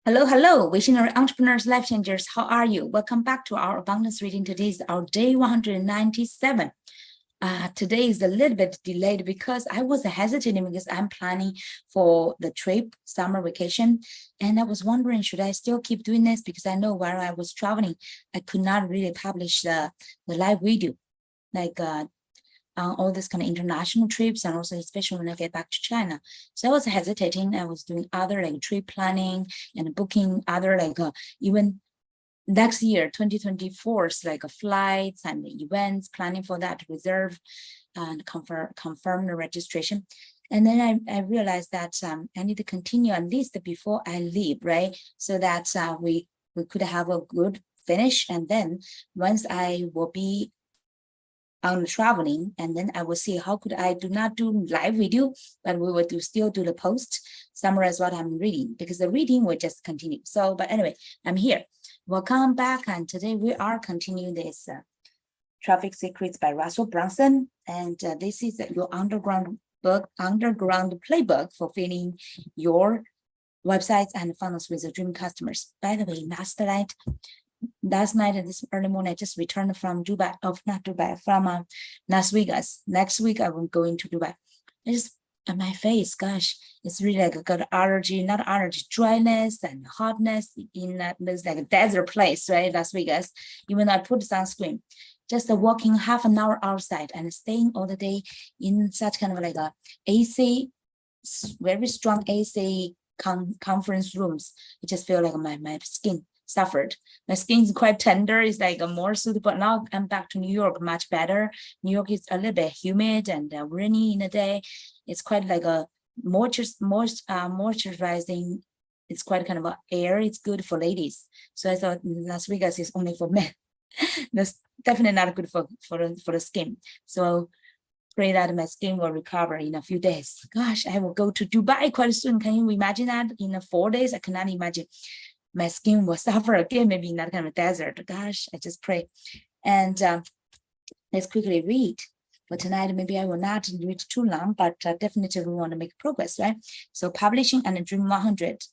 Hello, visionary entrepreneurs, life changers. How are you? Welcome back to our abundance reading. Today is our day 197. Today is a little bit delayed because I was hesitating because I'm planning for the trip, summer vacation. And I was wondering, should I still keep doing this? Because I know while I was traveling, I could not really publish the live video, like on all these kind of international trips, and also especially when I get back to China. So I was hesitating. I was doing other like trip planning and booking other like even next year, 2024, like flights and events, planning for that, reserve and confirm the registration. And then I realized that I need to continue at least before I leave, right? So that we could have a good finish. And then once I will be on traveling, and then I will see how could I do not do live video, but we will still do the post, summarize what I'm reading, because the reading will just continue. So, but anyway, I'm here. Welcome back, and today we are continuing this Traffic Secrets by Russell Brunson, and this is your underground playbook for filling your websites and funnels with your dream customers. By the way, last night and this early morning, I just returned from from Las Vegas. Next week, I will go into Dubai. I just, on my face, gosh, it's really like got dryness and hotness in this like a desert place, right? Las Vegas. Even though I put sunscreen, just walking half an hour outside and staying all the day in such kind of like a AC, very strong AC conference rooms. I just feel like my skin suffered. My skin is quite tender. It's like a more suitable. Now I'm back to New York, much better. New York is a little bit humid and rainy in the day. It's quite like a moisturizing. It's quite kind of a air. It's good for ladies. So I thought Las Vegas is only for men. That's definitely not good for the skin. So pray that my skin will recover in a few days. Gosh, I will go to Dubai quite soon. Can you imagine that? In 4 days, I cannot imagine. My skin will suffer again, maybe in that kind of desert. Gosh, I just pray. And let's quickly read. For tonight, maybe I will not read too long, but definitely we want to make progress, right? So publishing and Dream 100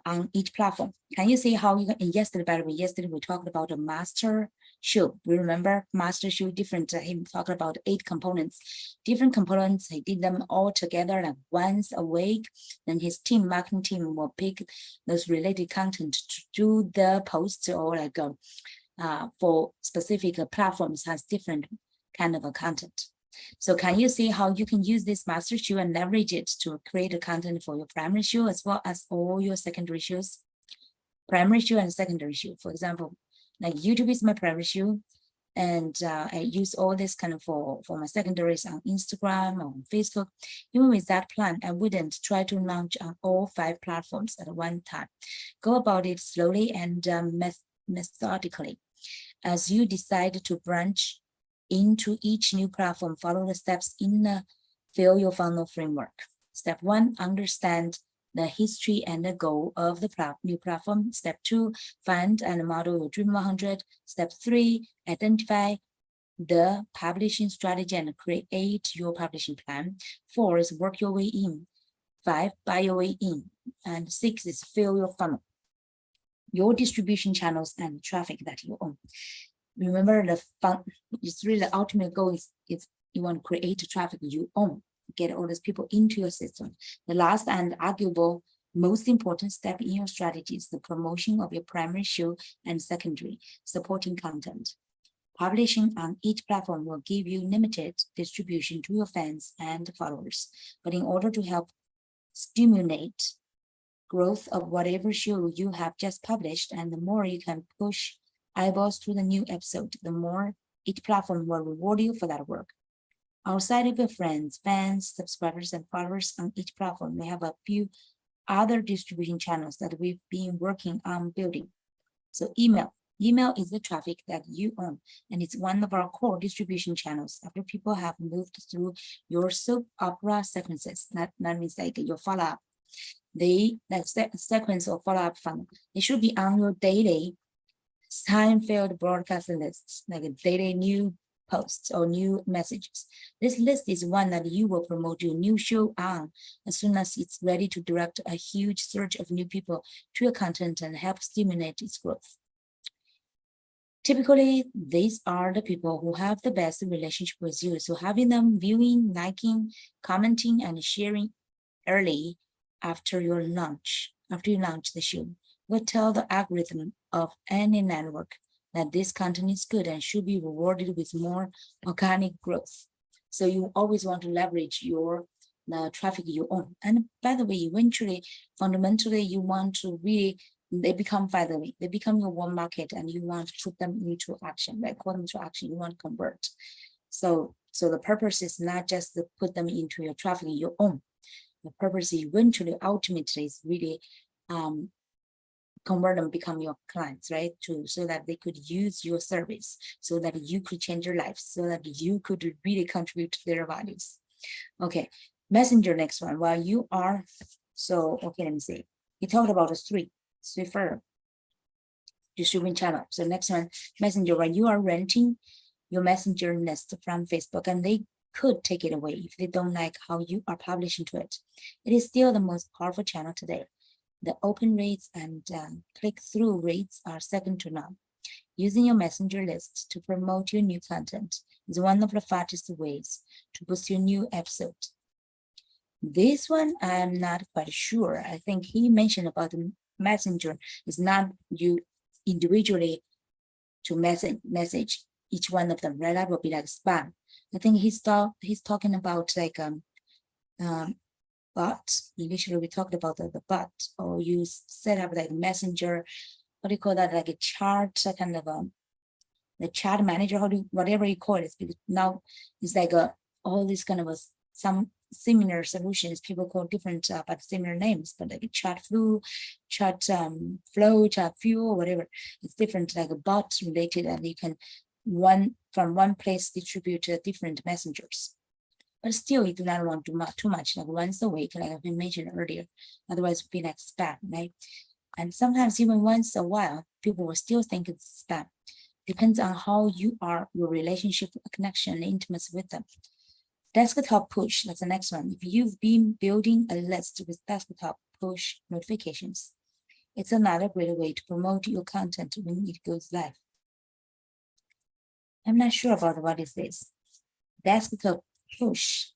on each platform. Can you see how you can, yesterday we talked about a master shoe. We remember master shoe different, he talked about 8 components, different components. He did them all together like once a week. Then his marketing team will pick those related content to do the posts, or like for specific platforms has different kind of a content. So can you see how you can use this master shoe and leverage it to create a content for your primary shoe as well as all your secondary shoes? Primary shoe and secondary shoe. For example, like YouTube is my primary shoe, and I use all this kind of for my secondaries on Instagram or on Facebook. Even with that plan, I wouldn't try to launch on all 5 platforms at one time. Go about it slowly and methodically. As you decide to branch into each new platform, follow the steps in the Fill Your Funnel framework. Step 1, understand the history and the goal of the new platform. Step 2, find and model your Dream 100. Step 3, identify the publishing strategy and create your publishing plan. 4 is work your way in. 5, buy your way in. And 6 is fill your funnel, your distribution channels and traffic that you own. Remember, it's really the ultimate goal is you want to create traffic you own, get all those people into your system. The last and arguable most important step in your strategy is the promotion of your primary shoe and secondary supporting content. Publishing on each platform will give you limited distribution to your fans and followers, but in order to help stimulate growth of whatever show you have just published, and the more you can push eyeballs to the new episode, the more each platform will reward you for that work. Outside of your friends, fans, subscribers, and followers on each platform, we have a few other distribution channels that we've been working on building. So email is the traffic that you own, and it's one of our core distribution channels. After people have moved through your soap opera sequences, that means like your follow-up, sequence or follow-up funnel, it should be on your daily time-filled broadcast lists, like a daily new posts or new messages. This list is one that you will promote your new show on as soon as it's ready to direct a huge surge of new people to your content and help stimulate its growth. Typically, these are the people who have the best relationship with you. So having them viewing, liking, commenting, and sharing early after you launch the show will tell the algorithm of any network that this content is good and should be rewarded with more organic growth. So you always want to leverage the traffic you own. And by the way, eventually, fundamentally, you want to really, they become your warm market, and you want to put them into action, right? Call them to action. You want to convert. So the purpose is not just to put them into your traffic you own. The purpose eventually, ultimately, is really convert them, become your clients, right? So that they could use your service, so that you could change their lives, so that you could really contribute to their values. Okay, Messenger, next one. While you are, okay, let me see. We talked about the three distribution channel. So next one, Messenger. While you are renting your Messenger list from Facebook, and they could take it away if they don't like how you are publishing to it, it is still the most powerful channel today. The open rates and click-through rates are second to none. Using your Messenger list to promote your new content is one of the fastest ways to boost your new episode. This one, I'm not quite sure. I think he mentioned about the Messenger is not you individually to message each one of them, right? That would be like spam. I think he's talking about like bot. Initially, we talked about the bot, or you set up like Messenger, what do you call that? Like a chart, kind of the chat manager, whatever you call it. Because now it's like all these kind of some similar solutions. People call different but similar names, but like a chat flow, chat fuel, whatever. It's different, like a bot related, and you can from one place distribute different messengers. But still, you do not want to do too much, like once a week, like I've mentioned earlier. Otherwise, it would be like spam, right? And sometimes even once a while, people will still think it's spam. Depends on how you are, your relationship, connection, and intimacy with them. Desktop push, that's the next one. If you've been building a list with desktop push notifications, it's another great way to promote your content when it goes live. I'm not sure about what is this. Desktop push.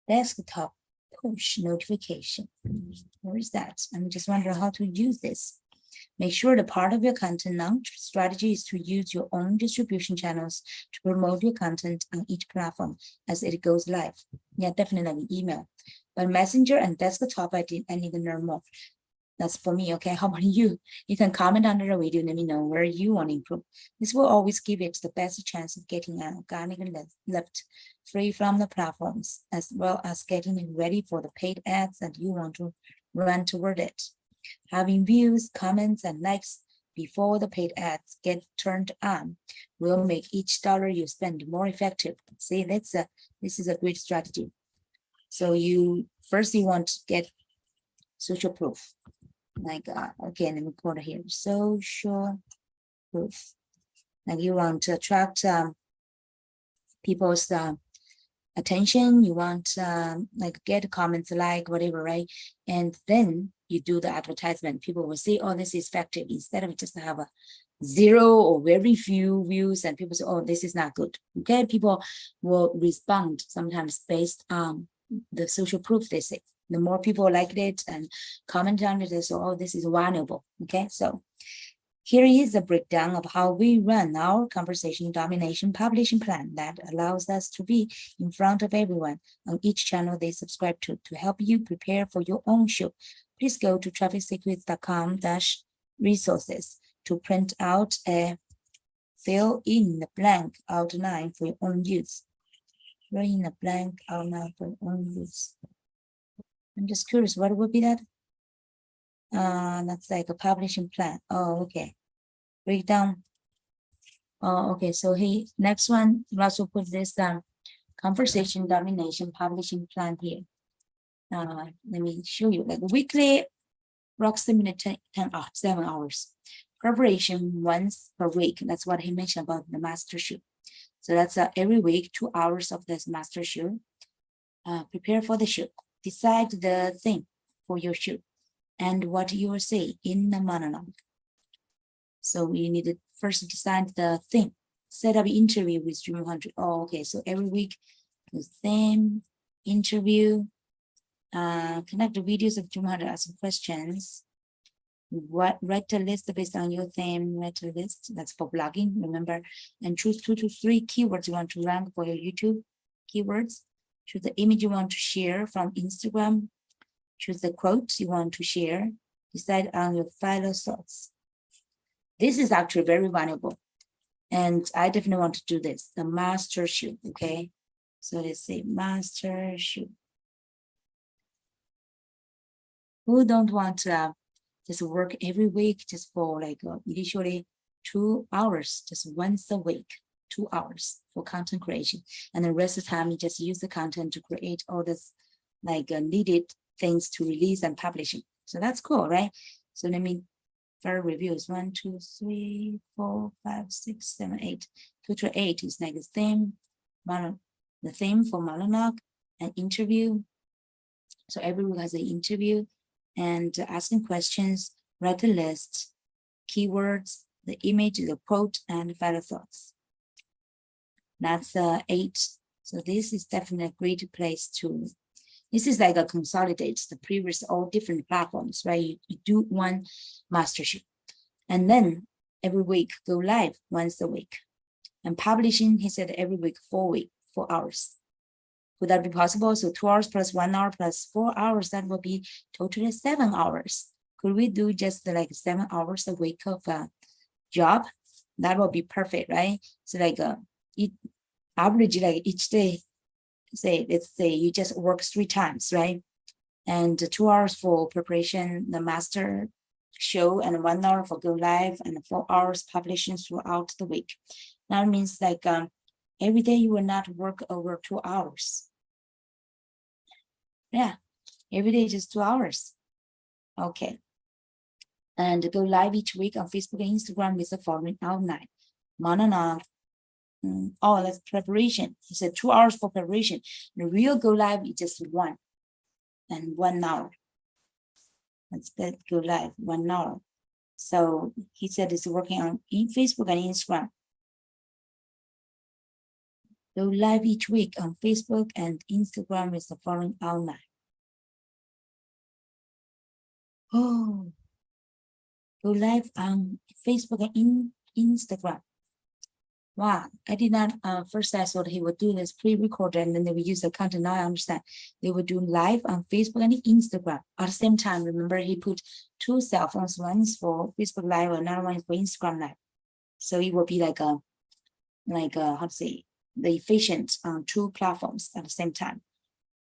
Desktop push notification. Where is that? I'm just wondering how to use this. Make sure the part of your content launch strategy is to use your own distribution channels to promote your content on each platform as it goes live. Yeah, definitely email. But Messenger and desktop, I need to learn more. That's for me, okay? How about you? You can comment under the video, let me know where you want to improve. This will always give it the best chance of getting an organic lift free from the platforms, as well as getting it ready for the paid ads that you want to run toward it. Having views, comments, and likes before the paid ads get turned on will make each dollar you spend more effective. See, this is a great strategy. So you want to get social proof. Like, okay, let me quote here, social proof. Like you want to attract people's attention, you want like get comments, like whatever, right? And then you do the advertisement. People will say, oh, this is effective, instead of just have a 0 or very few views, and people say, oh, this is not good. Okay, people will respond sometimes based on the social proof they say. The more people liked it and comment on it, they say, oh, this is valuable. Okay, so here is a breakdown of how we run our conversation domination publishing plan that allows us to be in front of everyone on each channel they subscribe to help you prepare for your own show. Please go to trafficsecrets.com/resources to print out a fill in the blank outline for your own use. Fill in the blank outline for your own use. I'm just curious, what would be that? That's like a publishing plan. Oh, okay. Breakdown. Oh, okay. So next one, Russell put this conversation domination publishing plan here. Let me show you like weekly approximately 7 hours. Preparation once per week. That's what he mentioned about the master shoot. So that's every week, 2 hours of this master shoot. Prepare for the shoot. Decide the theme for your shoot and what you will say in the monologue. So you need to first decide the theme. Set up interview with Dream 100. Oh, okay. So every week, the theme, interview, connect the videos of Dream 100, asking questions. Write a list based on your theme, write a list. That's for blogging, remember. And choose 2 to 3 keywords you want to rank for your YouTube keywords. Choose the image you want to share from Instagram. Choose the quote you want to share. Decide on your final thoughts. This is actually very valuable. And I definitely want to do this, the master shoot, okay? So let's say master shoot. Who don't want to just work every week just for like initially 2 hours, just once a week, 2 hours for content creation. And the rest of the time, you just use the content to create all this like needed things to release and publishing. So that's cool, right? So let me for reviews 1, 2, 3, 4, 5, 6, 7, 8. Total 8 is like the theme, the theme for monologue and interview. So everyone has an interview and asking questions, write a list, keywords, the image, the quote, and final thoughts. That's 8. So this is definitely a great place to. This is like a consolidate the previous all different platforms, right? You do one master shoot, and then every week go live once a week, and publishing. He said every week 4 hours. Would that be possible? So 2 hours plus 1 hour plus 4 hours, that would be totally 7 hours. Could we do just like 7 hours a week of a job? That would be perfect, right? So like average like each day, let's say you just work 3 times, right? And 2 hours for preparation, the master show, and 1 hour for go live, and 4 hours publishing throughout the week. That means like every day you will not work over 2 hours. Yeah, every day just 2 hours. Okay. And go live each week on Facebook and Instagram with the following outline. Monologue. Oh, that's preparation. He said 2 hours for preparation. The real go live is just 1 and 1 hour. Let's get go live 1 hour. So he said it's working on Facebook and Instagram. Go live each week on Facebook and Instagram with the following outline. Oh, go live on Facebook and Instagram. Wow, I did not, first I thought he would do this pre-recorded and then they would use the content. Now I understand. They would do live on Facebook and Instagram at the same time. Remember, he put 2 cell phones, one is for Facebook Live, another one is for Instagram Live. So it will be like how to say, the efficient on 2 platforms at the same time.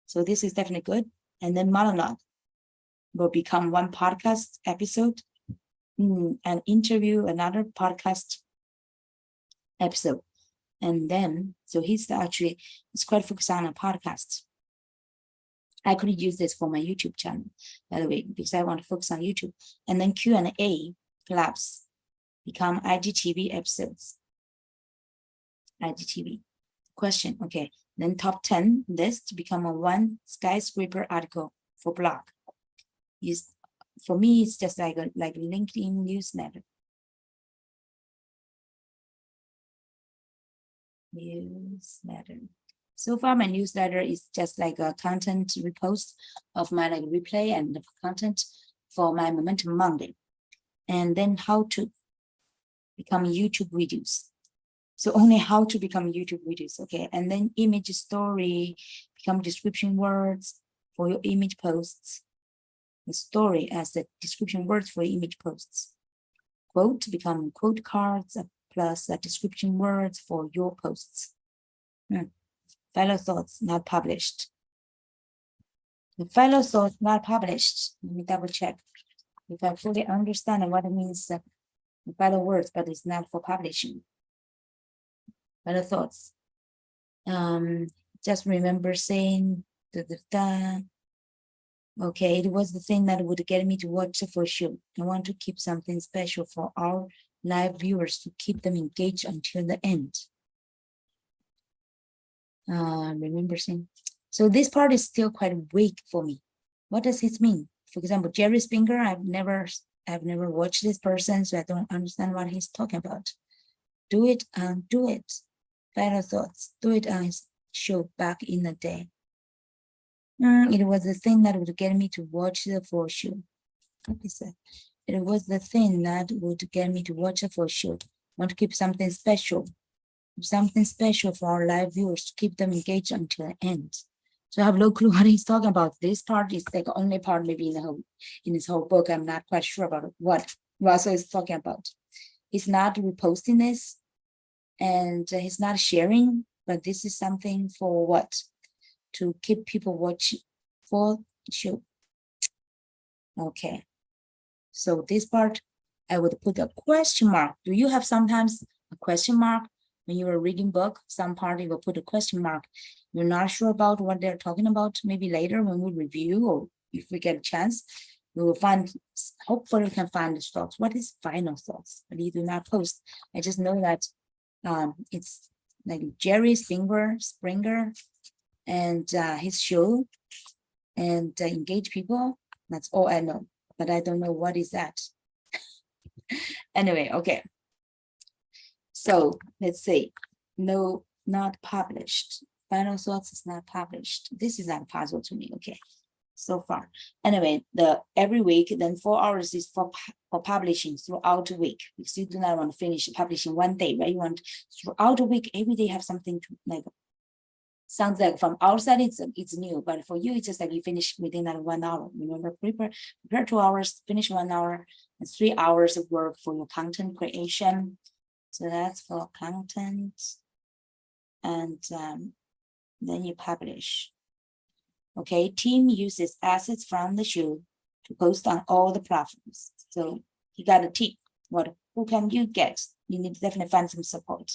So this is definitely good. And then monologue will become 1 podcast episode, an interview, another podcast episode. And then, so he's actually, it's quite focused on a podcast. I could use this for my YouTube channel, by the way, because I want to focus on YouTube. And then Q&A collapse become IGTV episodes. IGTV question, okay. Then top 10 list become a 1 skyscraper article for blog. For me, it's just like LinkedIn newsletter. Newsletter. So far, my newsletter is just like a content repost of my like replay and the content for my Momentum Monday. And then how to become YouTube videos. So only how to become YouTube videos, okay? And then image story, become description words for your image posts. The story as the description words for image posts. Quote become quote cards plus description words for your posts. Final thoughts not published. The final thoughts not published. Let me double check if I fully understand what it means. The final words, but it's not for publishing. Final thoughts. Just remember saying Okay, it was the thing that would get me to watch the first show. I want to keep something special for our live viewers to keep them engaged until the end. Remember saying, so this part is still quite weak for me. What does it mean? For example, Jerry Springer, I've never watched this person, so I don't understand what he's talking about. Do it. Final thoughts. Do it on his show back in the day. It was the thing that would get me to watch the full show. What is that? It was the thing that would get me to watch the full show. Want to keep something special for our live viewers to keep them engaged until the end. So I have no clue what he's talking about. This part is like the only part maybe in his whole book. I'm not quite sure about what Russell is talking about. He's not reposting this and he's not sharing, but this is something for what? To keep people watching for the show. Okay. So this part, I would put a question mark. Do you have sometimes a question mark when you are reading book? Some part you will put a question mark. You're not sure about what they're talking about. Maybe later when we review or if we get a chance, we will find, hopefully we can find the thoughts. What is final thoughts? But you do not post. I just know that it's like Jerry Springer and his show and engage people. That's all I know, but I don't know what is that. Anyway, okay. So let's see. No, not published. Final thoughts is not published. This is not puzzle to me. Okay, so far. Anyway, every week, then 4 hours is for publishing throughout the week. Because you do not want to finish publishing one day, right? You want throughout the week, every day have something to like. Sounds like from outside it's new, but for you it's just like you finish within that 1 hour. Remember, prepare 2 hours, finish 1 hour, and 3 hours of work for your content creation. So that's for content, and then you publish. Okay, team uses assets from the show to post on all the platforms. So you got a team. Who can you get? You need to definitely find some support.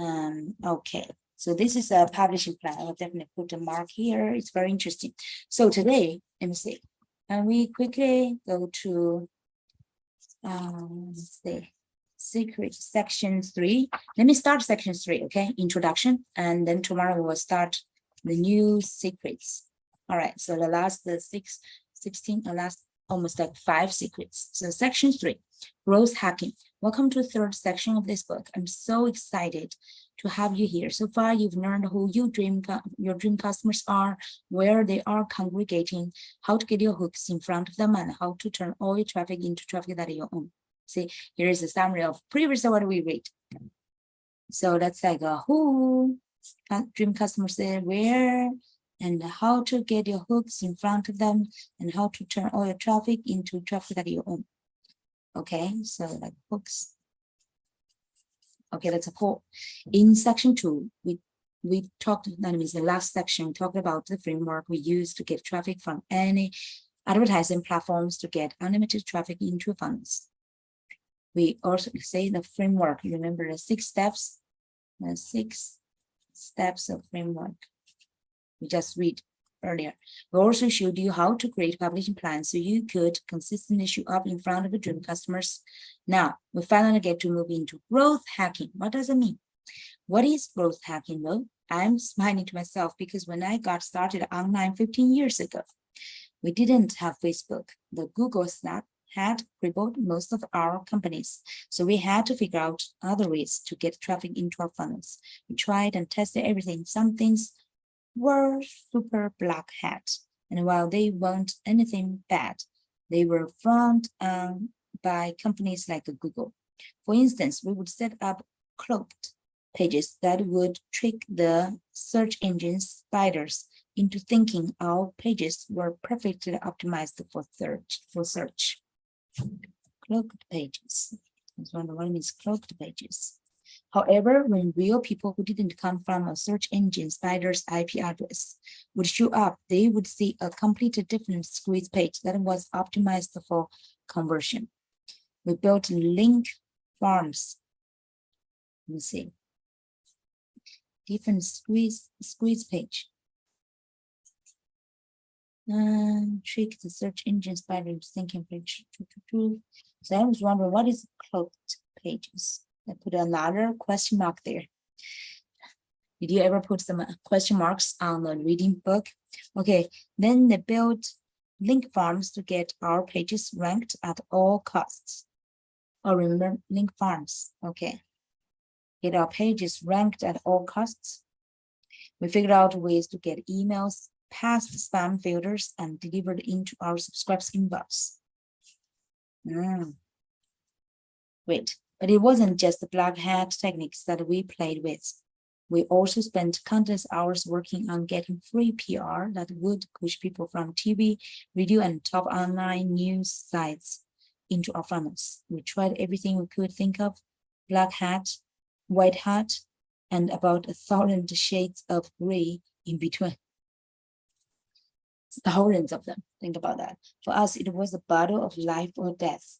Okay. So this is a publishing plan. I'll definitely put a mark here. It's very interesting. So today, let me see. And we quickly go to let's see, secret section 3. Let me start section 3, okay? Introduction, and then tomorrow we will start the new secrets. All right, so the last 16, the last almost like 5 secrets. So section 3, growth hacking. Welcome to the 3rd section of this book. I'm so excited to have you here. So far, you've learned who your dream customers are, where they are congregating, how to get your hooks in front of them, and how to turn all your traffic into traffic that is your own. See, here is a summary of previously what we read. So that's like who dream customers there, where, and how to get your hooks in front of them, and how to turn all your traffic into traffic that is your own. Okay, so like hooks. Okay, that's a call. In section 2, we talked, that means the last section, we talked about the framework we use to get traffic from any advertising platforms to get unlimited traffic into funnels. We also say the framework, you remember the 6 steps, the 6 steps of framework we just read earlier. We also showed you how to create publishing plans so you could consistently show up in front of your dream customers. Now, we finally get to move into growth hacking. What does it mean? What is growth hacking? Well, I'm smiling to myself because when I got started online 15 years ago, we didn't have Facebook. The Google Snap had crippled most of our companies. So we had to figure out other ways to get traffic into our funnels. We tried and tested everything. Some things were super black hat. And while they weren't anything bad, they were frowned by companies like Google. For instance, we would set up cloaked pages that would trick the search engine spiders into thinking our pages were perfectly optimized for search. Cloaked pages. That's one means cloaked pages. However, when real people who didn't come from a search engine spider's IP address would show up, they would see a completely different squeeze page that was optimized for conversion. We built link farms. Let me see. Different squeeze page. Trick the search engines by thinking page. So I was wondering, what is cloaked pages? I put another question mark there. Did you ever put some question marks on the reading book? Okay, then they built link farms to get our pages ranked at all costs. Oh, remember link farms, okay. Get our pages ranked at all costs. We figured out ways to get emails past spam filters and delivered into our subscribers inbox. Great, but it wasn't just the black hat techniques that we played with. We also spent countless hours working on getting free PR that would push people from TV, radio, and top online news sites into our funnels. We tried everything we could think of: black hat, white hat, and about 1,000 shades of gray in between. Thousands of them. Think about that. For us, it was a battle of life or death.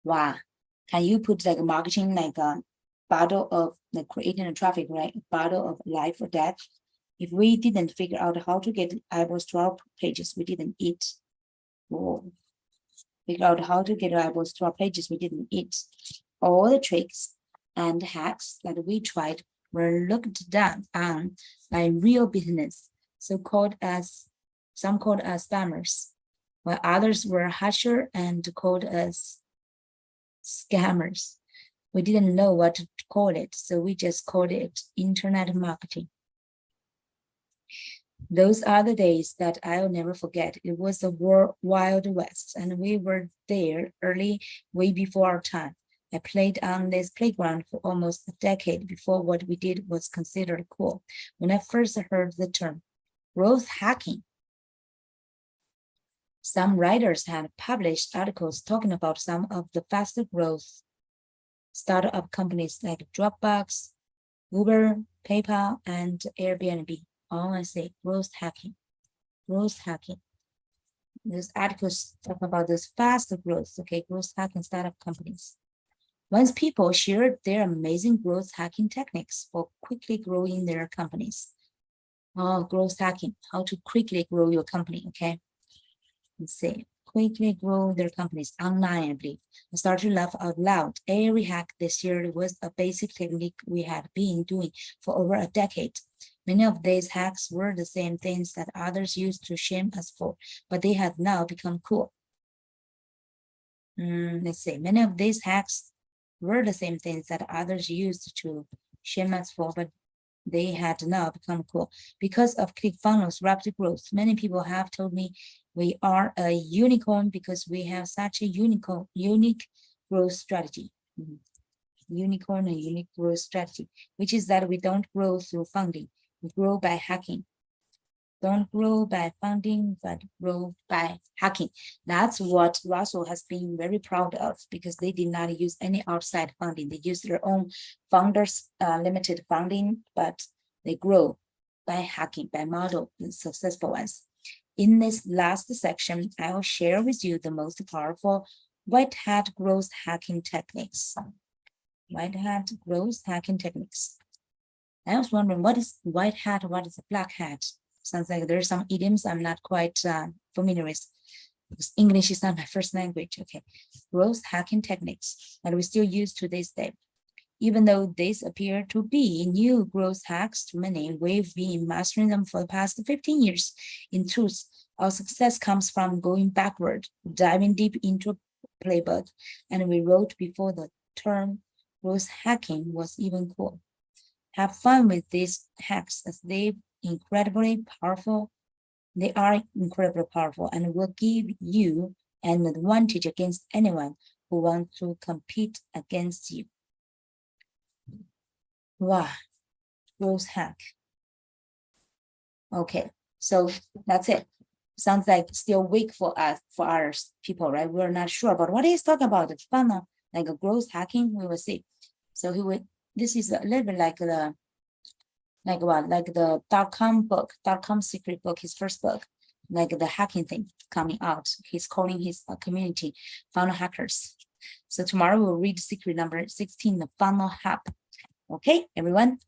Wow. Can you put like marketing like a battle of like creating a traffic, right? A battle of life or death. If we didn't figure out how to get eyeballs to our pages, we didn't eat. Whoa. Figure out how to get eyeballs to our pages, we didn't eat. All the tricks and hacks that we tried were looked down on by real business, some called as spammers, while others were harsher and called as scammers. We didn't know what to call it, so we just called it internet marketing. Those are the days that I'll never forget. It was the Wild West, and we were there early, way before our time. I played on this playground for almost a decade before what we did was considered cool. When I first heard the term growth hacking, some writers had published articles talking about some of the faster growth startup companies like Dropbox, Uber, PayPal, and Airbnb. All I say, growth hacking, growth hacking. These articles talk about this faster growth, okay, growth hacking startup companies. Once people shared their amazing growth hacking techniques for quickly growing their companies. Oh, growth hacking, how to quickly grow your company, okay? Let's see, quickly grow their companies online, I believe. I started to laugh out loud. Every hack this year was a basic technique we had been doing for over a decade. Many of these hacks were the same things that others used to shame us for, but they had now become cool. Let's see, many of these hacks were the same things that others used to shame us for, but they had now become cool. Because of ClickFunnels' rapid growth, many people have told me we are a unicorn because we have such a unique growth strategy. Unicorn and unique growth strategy, which is that we don't grow through funding, we grow by hacking. Don't grow by funding, but grow by hacking. That's what Russell has been very proud of, because they did not use any outside funding. They used their own founders limited funding, but they grow by hacking, by model, the successful ones. In this last section, I will share with you the most powerful white hat growth hacking techniques. White hat growth hacking techniques. I was wondering, what is white hat? What is a black hat? Sounds like there's some idioms I'm not quite familiar with, because English is not my first language. Okay, growth hacking techniques that we still use to this day. Even though these appear to be new growth hacks to many, we've been mastering them for the past 15 years. In truth, our success comes from going backward, diving deep into a playbook, and we wrote before the term growth hacking was even cool. Have fun with these hacks, as they're incredibly powerful. They are incredibly powerful and will give you an advantage against anyone who wants to compete against you. Wow, growth hack. Okay, so that's it. Sounds like still weak for us, for our people, right? We're not sure about what he's talking about. The funnel, like a growth hacking, we will see. So he would. This is a little bit like the, like the .com secret book, his first book, like the hacking thing coming out. He's calling his community funnel hackers. So tomorrow we'll read secret number 16, the funnel hack. Okay, everyone.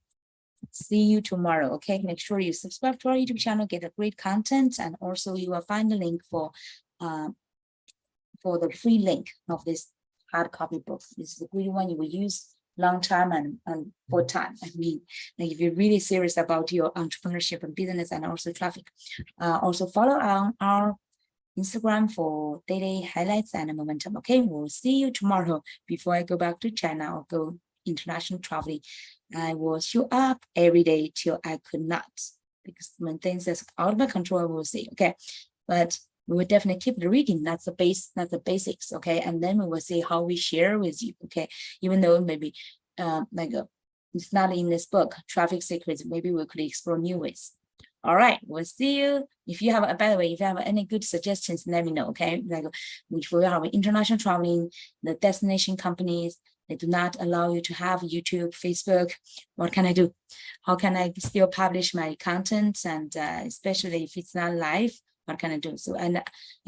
See you tomorrow. Okay, make sure you subscribe to our YouTube channel, get a great content, and also you will find the link for the free link of this hard copy book. This is a great one you will use long time and full time. I mean, like if you're really serious about your entrepreneurship and business and also traffic. Also follow on our Instagram for daily highlights and momentum. Okay, we'll see you tomorrow. Before I go back to China or go international traveling, I will show up every day till I could not, because when things are out of my control, I will see. Okay, but we will definitely keep the reading. That's the base, that's the basics. Okay, and then we will see how we share with you. Okay, even though maybe it's not in this book, Traffic Secrets, maybe we could explore new ways. All right, we'll see you. If you have, by the way, if you have any good suggestions, let me know. Okay, like if we have international traveling, the destination companies, they do not allow you to have YouTube, Facebook. What can I do? How can I still publish my content? And especially if it's not live, what can I do? So, and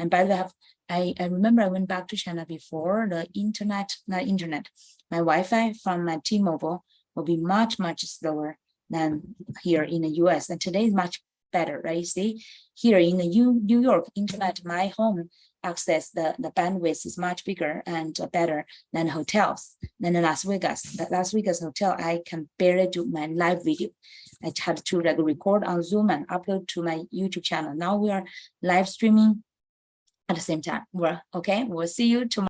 by the way, I remember I went back to China before. The internet, not internet, my Wi-Fi from my T-Mobile will be much, much slower than here in the US. And today is much better, right? You see, here in the New York internet, my home access, the bandwidth is much bigger and better than hotels, than the Las Vegas. The Las Vegas hotel, I can barely do my live video. I had to like record on Zoom and upload to my YouTube channel. Now we are live streaming at the same time. Well, okay, we'll see you tomorrow.